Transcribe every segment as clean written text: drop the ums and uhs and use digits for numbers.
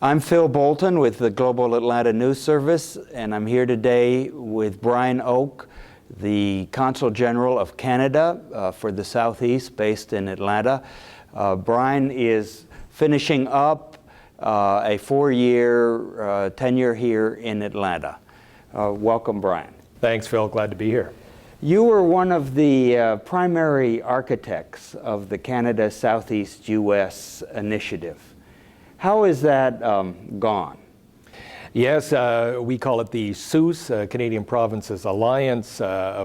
I'm Phil Bolton with the Global Atlanta News Service, and I'm here today with Brian Oak, the Consul General of Canada for the Southeast, based in Atlanta. Brian is finishing up a 4-year tenure here in Atlanta. Welcome, Brian. Thanks, Phil. Glad to be here. You were one of the primary architects of the Canada Southeast U.S. initiative. How has that gone? Yes, we call it the SEUS, Canadian Provinces Alliance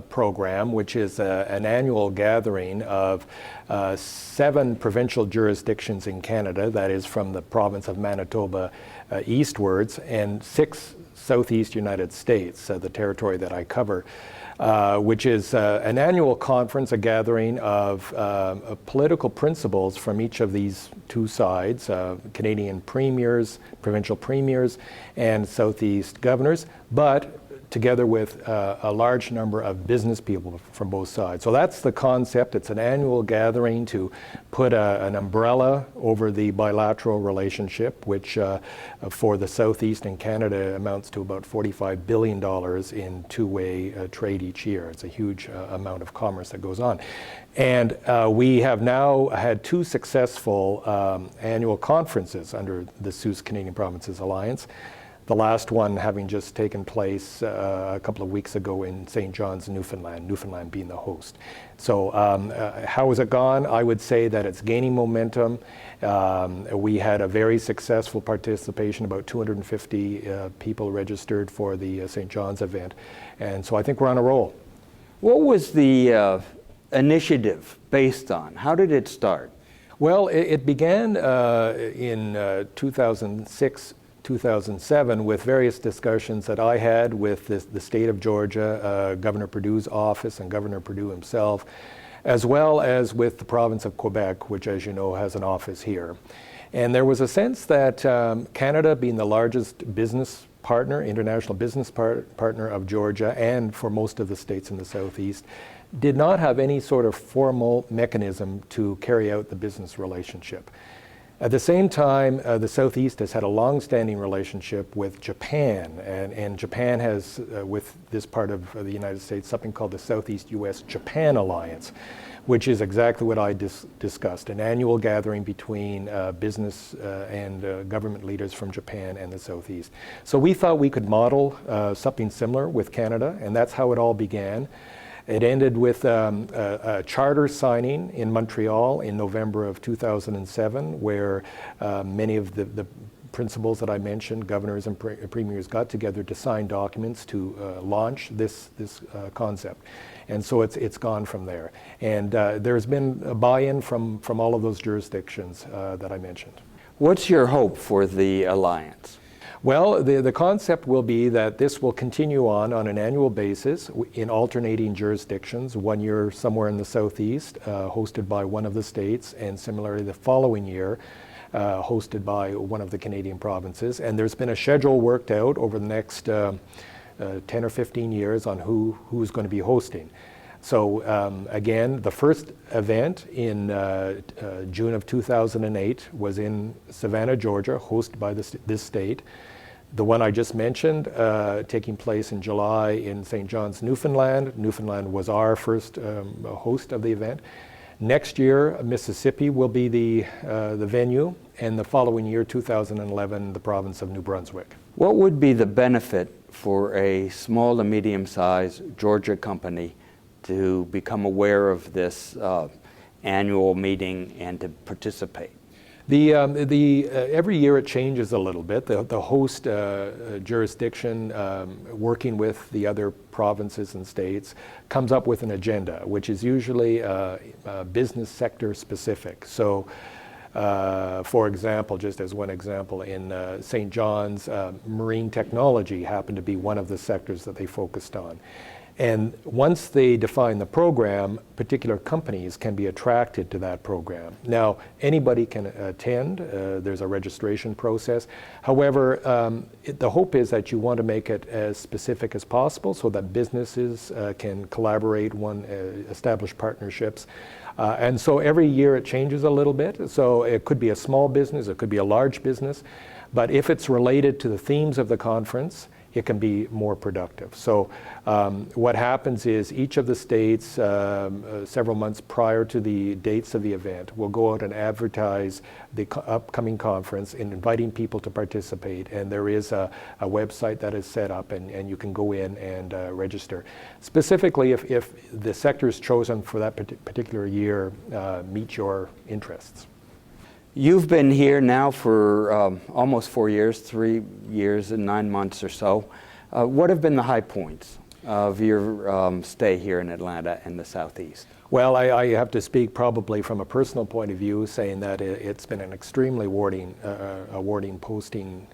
program, which is an annual gathering of 7 provincial jurisdictions in Canada, that is from the province of Manitoba eastwards, and 6 Southeast United States, the territory that I cover, which is an annual conference, a gathering of political principles from each of these 2 sides, Canadian premiers, provincial premiers, and Southeast governors, but together with a large number of business people from both sides. So that's the concept. It's an annual gathering to put an umbrella over the bilateral relationship, which for the Southeast and Canada amounts to about $45 billion in two-way trade each year. It's a huge amount of commerce that goes on. And we have now had 2 successful annual conferences under the SEUS Canadian Provinces Alliance. The last one having just taken place a couple of weeks ago in St. John's, Newfoundland being the host. So how has it gone? I would say that it's gaining momentum. We had a very successful participation, about 250 people registered for the St. John's event. And so I think we're on a roll. What was the initiative based on? How did it start? Well, it began in 2006, 2007 with various discussions that I had with the state of Georgia, Governor Perdue's office and Governor Perdue himself, as well as with the province of Quebec, which, as you know, has an office here. And there was a sense that Canada, being the largest business partner, international business partner of Georgia, and for most of the states in the Southeast, did not have any sort of formal mechanism to carry out the business relationship. At the same time, the Southeast has had a long-standing relationship with Japan, and Japan has, with this part of the United States, something called the Southeast U.S.-Japan Alliance, which is exactly what I discussed, an annual gathering between business and government leaders from Japan and the Southeast. So we thought we could model something similar with Canada, and that's how it all began. It ended with a charter signing in Montreal in November of 2007, where many of the principals that I mentioned, governors and premiers, got together to sign documents to launch this concept. And so it's gone from there. And there's been a buy-in from all of those jurisdictions that I mentioned. What's your hope for the alliance? Well, the concept will be that this will continue on an annual basis in alternating jurisdictions, 1 year somewhere in the Southeast, hosted by one of the states, and similarly the following year, hosted by one of the Canadian provinces. And there's been a schedule worked out over the next 10 or 15 years on who's going to be hosting. So again, the first event in June of 2008 was in Savannah, Georgia, hosted by this state. The one I just mentioned, taking place in July in St. John's, Newfoundland. Newfoundland was our first host of the event. Next year, Mississippi will be the venue, and the following year, 2011, the province of New Brunswick. What would be the benefit for a small to medium-sized Georgia company to become aware of this annual meeting and to participate? Every year it changes a little bit. The host jurisdiction, working with the other provinces and states, comes up with an agenda, which is usually business sector specific. So, for example, just as one example, in St. John's, marine technology happened to be one of the sectors that they focused on. And once they define the program, particular companies can be attracted to that program. Now, anybody can attend. There's a registration process. However, the hope is that you want to make it as specific as possible so that businesses can collaborate, establish partnerships. And so every year it changes a little bit. So it could be a small business, it could be a large business, but if it's related to the themes of the conference, it can be more productive. So what happens is each of the states, several months prior to the dates of the event, will go out and advertise the upcoming conference and inviting people to participate. And there is a website that is set up, and you can go in and register. Specifically, if the sectors chosen for that particular year meet your interests. You've been here now for almost 4 years, 3 years and 9 months or so. What have been the high points of your stay here in Atlanta and the Southeast? Well, I have to speak probably from a personal point of view, saying that it's been an extremely rewarding posting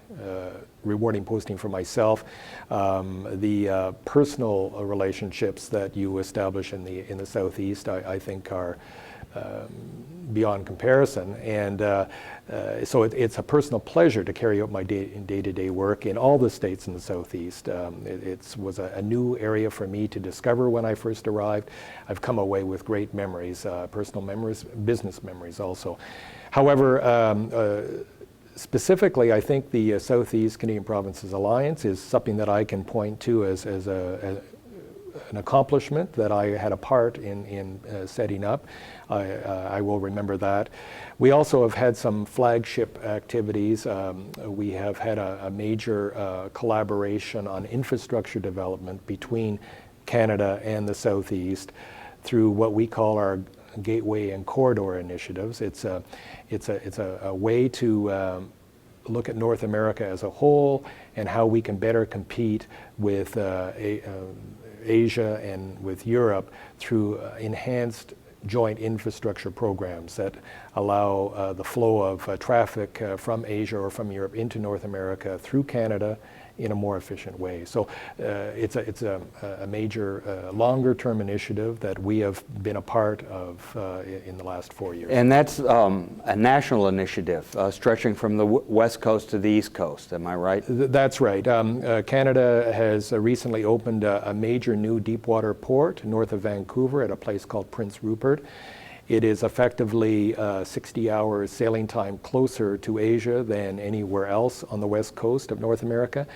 for myself. The personal relationships that you establish in the Southeast, I think, are beyond comparison, and so it's a personal pleasure to carry out my day-to-day work in all the states in the Southeast. It was a new area for me to discover when I first arrived. I've come away with great memories, personal memories, business memories also. However, specifically, I think the Southeast Canadian Provinces Alliance is something that I can point to as an accomplishment that I had a part in setting up. I will remember that. We also have had some flagship activities. We have had a major collaboration on infrastructure development between Canada and the Southeast through what we call our Gateway and Corridor initiatives. It's a way to look at North America as a whole and how we can better compete with Asia and with Europe through enhanced joint infrastructure programs that allow the flow of traffic from Asia or from Europe into North America through Canada in a more efficient way. So it's a major longer-term initiative that we have been a part of in the last 4 years. And that's a national initiative stretching from the west coast to the east coast, am I right? That's right. Canada has recently opened a major new deepwater port north of Vancouver at a place called Prince Rupert. It is effectively 60-hour sailing time closer to Asia than anywhere else on the west coast of North America.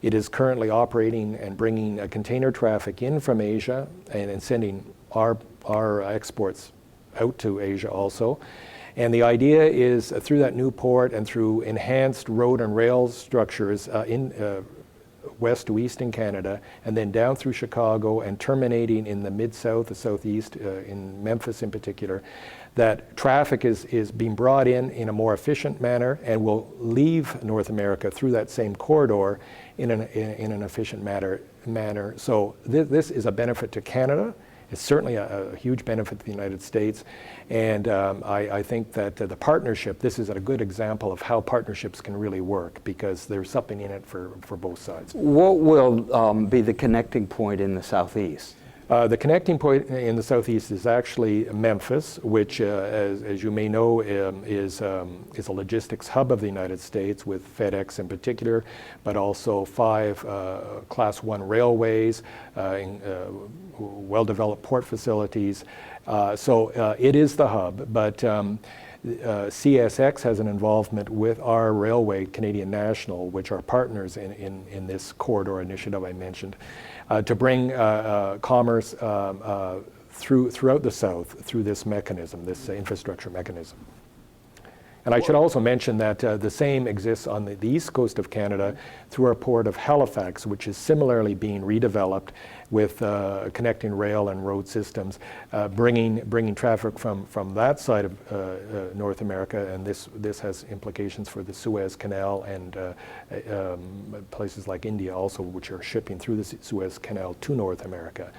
It is currently operating and bringing container traffic in from Asia and sending our exports out to Asia also. And the idea is through that new port and through enhanced road and rail structures in west to east in Canada, and then down through Chicago and terminating in the mid-south, the southeast, in Memphis in particular, that traffic is being brought in a more efficient manner and will leave North America through that same corridor in an efficient manner. So this is a benefit to Canada. It's certainly a huge benefit to the United States, and I think that the partnership, this is a good example of how partnerships can really work, because there's something in it for both sides. What will be the connecting point in the Southeast? The connecting point in the Southeast is actually Memphis, which, as you may know, is a logistics hub of the United States, with FedEx in particular, but also 5 Class 1 railways, well-developed port facilities. So it is the hub, but CSX has an involvement with our railway, Canadian National, which are partners in this corridor initiative I mentioned, to bring commerce throughout the South through this mechanism, this infrastructure mechanism. And I should also mention that the same exists on the east coast of Canada through our port of Halifax, which is similarly being redeveloped with connecting rail and road systems, bringing traffic from that side of North America, and this has implications for the Suez-Canal and places like India also, which are shipping through the Suez-Canal to North America,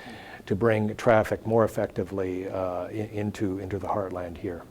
to bring traffic more effectively into the heartland here.